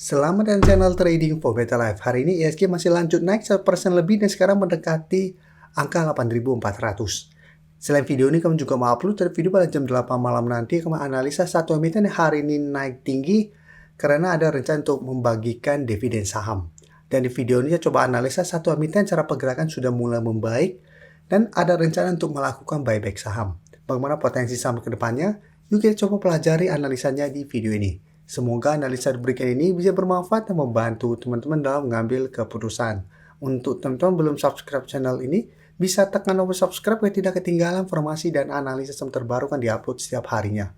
Selamat datang channel Trading for Better Life. Hari ini ISG masih lanjut naik 1% lebih dan sekarang mendekati angka 8.400. Selain video ini, kami juga mau upload video pada jam 8 malam nanti. Kami analisa satu emiten yang hari ini naik tinggi karena ada rencana untuk membagikan dividen saham. Dan di video ini saya coba analisa satu emiten cara pergerakan sudah mulai membaik dan ada rencana untuk melakukan buyback saham. Bagaimana potensi saham ke depannya? Yuk kita coba pelajari analisanya di video ini. Semoga analisa diberikan ini bisa bermanfaat dan membantu teman-teman dalam mengambil keputusan. Untuk teman-teman belum subscribe channel ini, bisa tekan tombol subscribe agar tidak ketinggalan informasi dan analisis yang terbaru kan diupload setiap harinya.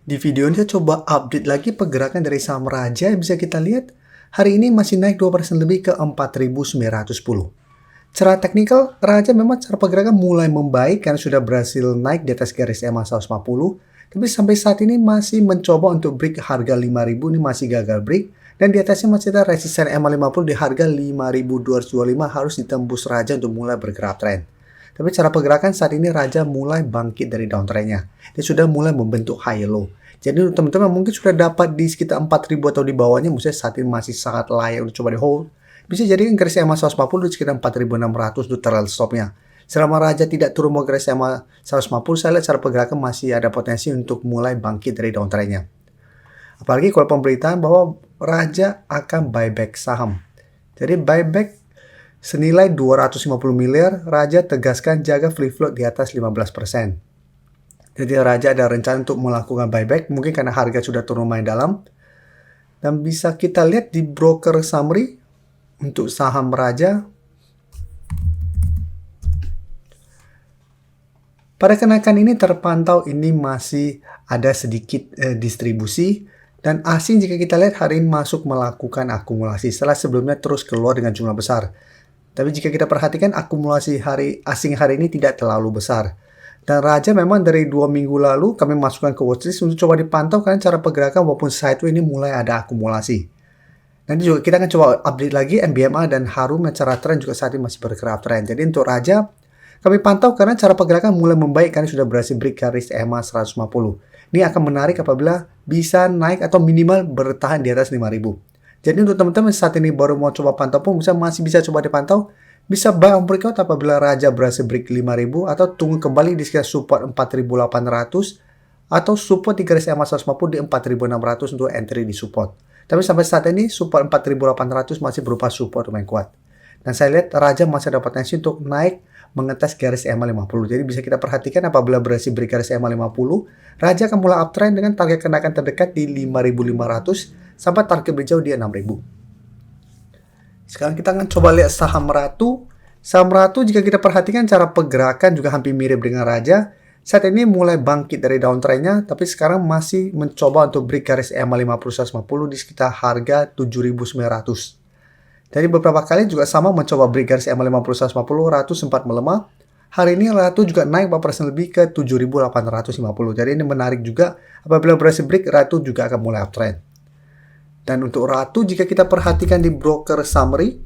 Di video ini saya coba update lagi pergerakan dari saham Raja yang bisa kita lihat hari ini masih naik 2% lebih ke 4.910. Secara teknikal, Raja memang cara pergerakan mulai membaik karena sudah berhasil naik di atas garis EMA 150. Tapi sampai saat ini masih mencoba untuk break harga 5.000, ini masih gagal break. Dan di atasnya masih ada resisten EMA 50 di harga 5.225 harus ditembus Raja untuk mulai bergerak tren. Tapi cara pergerakan saat ini Raja mulai bangkit dari downtrendnya. Dia sudah mulai membentuk high low. Jadi untuk teman-teman mungkin sudah dapat di sekitar 4.000 atau di bawahnya, maksudnya saat ini masih sangat layak untuk coba di hold. Bisa jadi kan garis EMA 140 di sekitar 4.600 untuk trial stopnya. Selama Raja tidak turun mau garis EMA 150, saya lihat cara pergerakan masih ada potensi untuk mulai bangkit dari downtrendnya. Apalagi kalau pemberitaan bahwa Raja akan buyback saham. Jadi buyback senilai 250 miliar, Raja tegaskan jaga free float di atas 15%. Jadi Raja ada rencana untuk melakukan buyback, mungkin karena harga sudah turun lumayan dalam. Dan bisa kita lihat di broker summary untuk saham Raja. Pada kenaikan ini terpantau ini masih ada sedikit distribusi dan asing jika kita lihat hari ini masuk melakukan akumulasi setelah sebelumnya terus keluar dengan jumlah besar. Tapi jika kita perhatikan akumulasi asing hari ini tidak terlalu besar. Dan Raja memang dari 2 minggu lalu kami masukkan ke watchlist untuk coba dipantau karena cara pergerakan walaupun sideways ini mulai ada akumulasi. Nanti juga kita akan coba update lagi NBMA dan Harum yang cara tren juga saat ini masih bergerak tren. Jadi untuk Raja kami pantau karena cara pergerakan mulai membaik karena sudah berhasil break garis EMA 150. Ini akan menarik apabila bisa naik atau minimal bertahan di atas 5.000. Jadi untuk teman-teman saat ini baru mau coba pantau pun masih bisa coba dipantau. Bisa buy on breakout apabila Raja berhasil break 5.000 atau tunggu kembali di sekitar support 4.800 atau support di garis EMA 150 di 4.600 untuk entry di support. Tapi sampai saat ini support 4.800 masih berupa support lumayan kuat. Dan saya lihat Raja masih ada potensi untuk naik mengetes garis EMA 50. Jadi bisa kita perhatikan apabila berhasil break garis EMA 50, Raja akan mulai uptrend dengan target kenaikan terdekat di 5.500 sampai target berjauh di 6.000. Sekarang kita akan coba lihat saham Ratu. Saham Ratu jika kita perhatikan cara pergerakan juga hampir mirip dengan Raja. Saat ini mulai bangkit dari downtrendnya, tapi sekarang masih mencoba untuk break garis EMA 50-150 di sekitar harga 7.900. Jadi beberapa kali juga sama mencoba break garis EMA 50-150, Ratu sempat melemah. Hari ini Ratu juga naik 4% lebih ke 7.850. Jadi ini menarik juga apabila berhasil break, Ratu juga akan mulai uptrend. Dan untuk Ratu jika kita perhatikan di broker summary,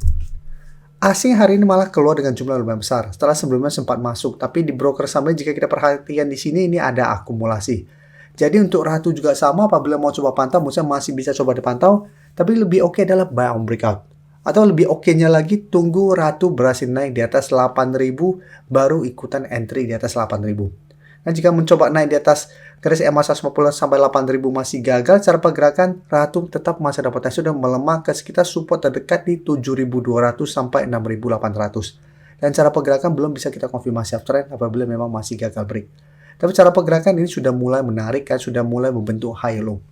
asing hari ini malah keluar dengan jumlah lumayan besar. Setelah sebelumnya sempat masuk, tapi di broker summary jika kita perhatikan di sini ini ada akumulasi. Jadi untuk Ratu juga sama apabila mau coba pantau, masih bisa coba dipantau, tapi lebih oke adalah buy on breakout. Atau lebih oke-nya lagi tunggu Ratu berhasil naik di atas 8.000 baru ikutan entry di atas 8.000. Nah jika mencoba naik di atas garis EMA 150 sampai 8.000 masih gagal, cara pergerakan Ratu tetap masih ada potensi sudah melemah ke sekitar support terdekat di 7.200 sampai 6.800. Dan cara pergerakan belum bisa kita konfirmasi uptrend apabila memang masih gagal break. Tapi cara pergerakan ini sudah mulai menarik kan, sudah mulai membentuk high low.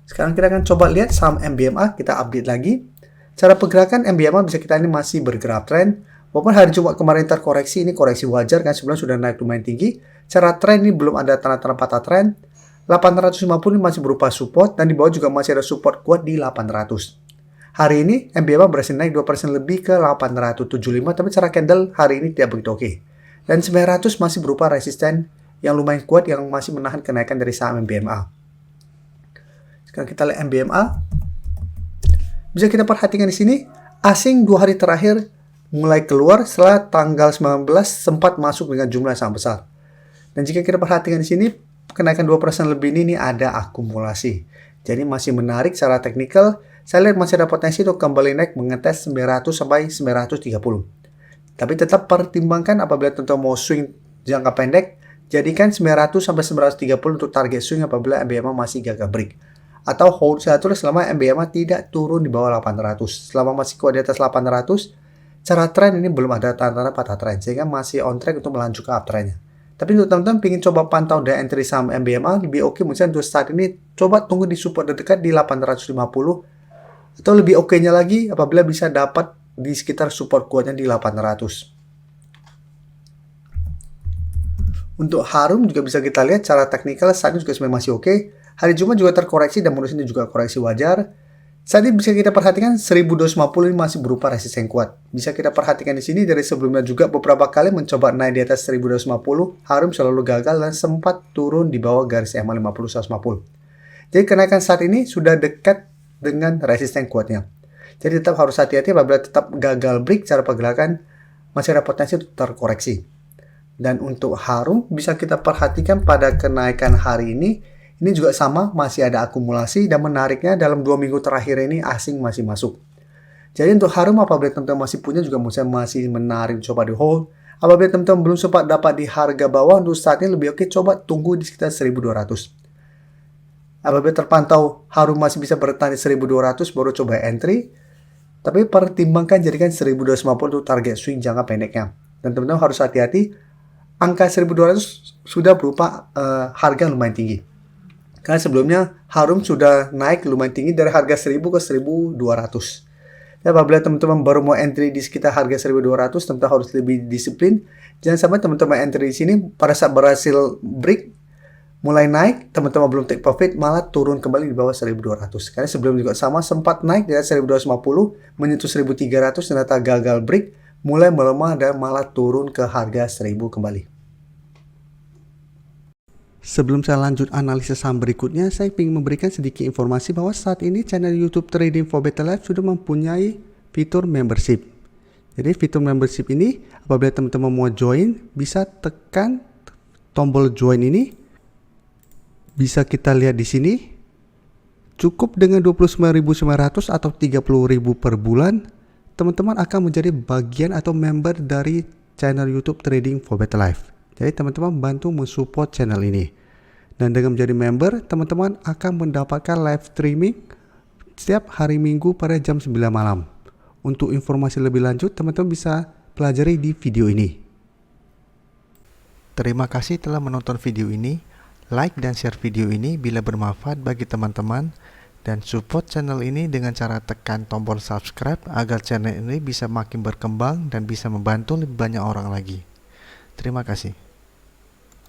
Sekarang kita akan coba lihat saham NBMA, kita update lagi. Cara pergerakan NBMA bisa kita ini masih bergerak tren. Walaupun hari Jumat kemarin terkoreksi, ini koreksi wajar kan sebelumnya sudah naik lumayan tinggi. Cara tren ini belum ada tanda-tanda patah tren. 850 ini masih berupa support dan di bawah juga masih ada support kuat di 800. Hari ini NBMA berhasil naik 2% lebih ke 875 tapi cara candle hari ini tidak begitu oke. Dan 900 masih berupa resisten yang lumayan kuat yang masih menahan kenaikan dari saham NBMA. Sekarang kita lihat NBMA. Bisa kita perhatikan di sini, asing 2 hari terakhir mulai keluar setelah tanggal 19 sempat masuk dengan jumlah yang sangat besar. Dan jika kita perhatikan di sini, kenaikan 2% lebih ini ada akumulasi. Jadi masih menarik secara teknikal. Saya lihat masih ada potensi untuk kembali naik mengetes 900 sampai 930. Tapi tetap pertimbangkan apabila teman-teman mau swing jangka pendek, jadikan 900 sampai 930 untuk target swing apabila MBMA masih gagal break. Atau hold saya tulis selama MBMA tidak turun di bawah 800. Selama masih kuat di atas 800, cara trend ini belum ada tanda-tanda patah trend, sehingga masih on track untuk melanjut ke uptrendnya. Tapi untuk teman-teman ingin coba pantau dan entry saham MBMA, lebih oke misalnya untuk saat ini coba tunggu di support terdekat di 850, atau lebih oke-nya lagi apabila bisa dapat di sekitar support kuatnya di 800. Untuk Harum juga bisa kita lihat cara teknikal saat ini juga sebenarnya masih oke. Hari Jumat juga terkoreksi dan menurut ini juga koreksi wajar. Saat ini bisa kita perhatikan 1250 ini masih berupa resisten kuat. Bisa kita perhatikan di sini dari sebelumnya juga beberapa kali mencoba naik di atas 1250, Harum selalu gagal dan sempat turun di bawah garis EMA 50-150. Jadi kenaikan saat ini sudah dekat dengan resisten kuatnya. Jadi tetap harus hati-hati apabila tetap gagal break cara pergerakan masih ada potensi untuk terkoreksi. Dan untuk Harum bisa kita perhatikan pada kenaikan hari ini juga sama, masih ada akumulasi dan menariknya dalam 2 minggu terakhir ini asing masih masuk. Jadi untuk Harum apabila teman-teman masih punya juga masih menarik coba di hold. Apabila teman-teman belum sempat dapat di harga bawah untuk saat ini lebih oke coba tunggu di sekitar 1200. Apabila terpantau Harum masih bisa bertahan di 1200 baru coba entry. Tapi pertimbangkan jadikan 1250 untuk target swing jangka pendeknya. Dan teman-teman harus hati-hati, angka 1200 sudah berupa harga yang lumayan tinggi. Karena sebelumnya Harum sudah naik lumayan tinggi dari harga 1000 ke 1200. Dan apabila teman-teman baru mau entry di sekitar harga 1200, teman-teman harus lebih disiplin. Jangan sampai teman-teman entry di sini pada saat berhasil break, mulai naik, teman-teman belum take profit, malah turun kembali di bawah 1200. Karena sebelumnya juga sama, sempat naik dari 1250, menyentuh 1300, ternyata gagal break, mulai melemah dan malah turun ke harga 1000 kembali. Sebelum saya lanjut analisis saham berikutnya, saya ingin memberikan sedikit informasi bahwa saat ini channel YouTube Trading for Better Life sudah mempunyai fitur membership. Jadi fitur membership ini, apabila teman-teman mau join, bisa tekan tombol join ini. Bisa kita lihat di sini, cukup dengan 29.900 atau 30.000 per bulan, teman-teman akan menjadi bagian atau member dari channel YouTube Trading for Better Life. Jadi teman-teman bantu mensupport channel ini. Dan dengan menjadi member, teman-teman akan mendapatkan live streaming setiap hari Minggu pada jam 9 malam. Untuk informasi lebih lanjut, teman-teman bisa pelajari di video ini. Terima kasih telah menonton video ini. Like dan share video ini bila bermanfaat bagi teman-teman, dan support channel ini dengan cara tekan tombol subscribe agar channel ini bisa makin berkembang dan bisa membantu lebih banyak orang lagi. Terima kasih.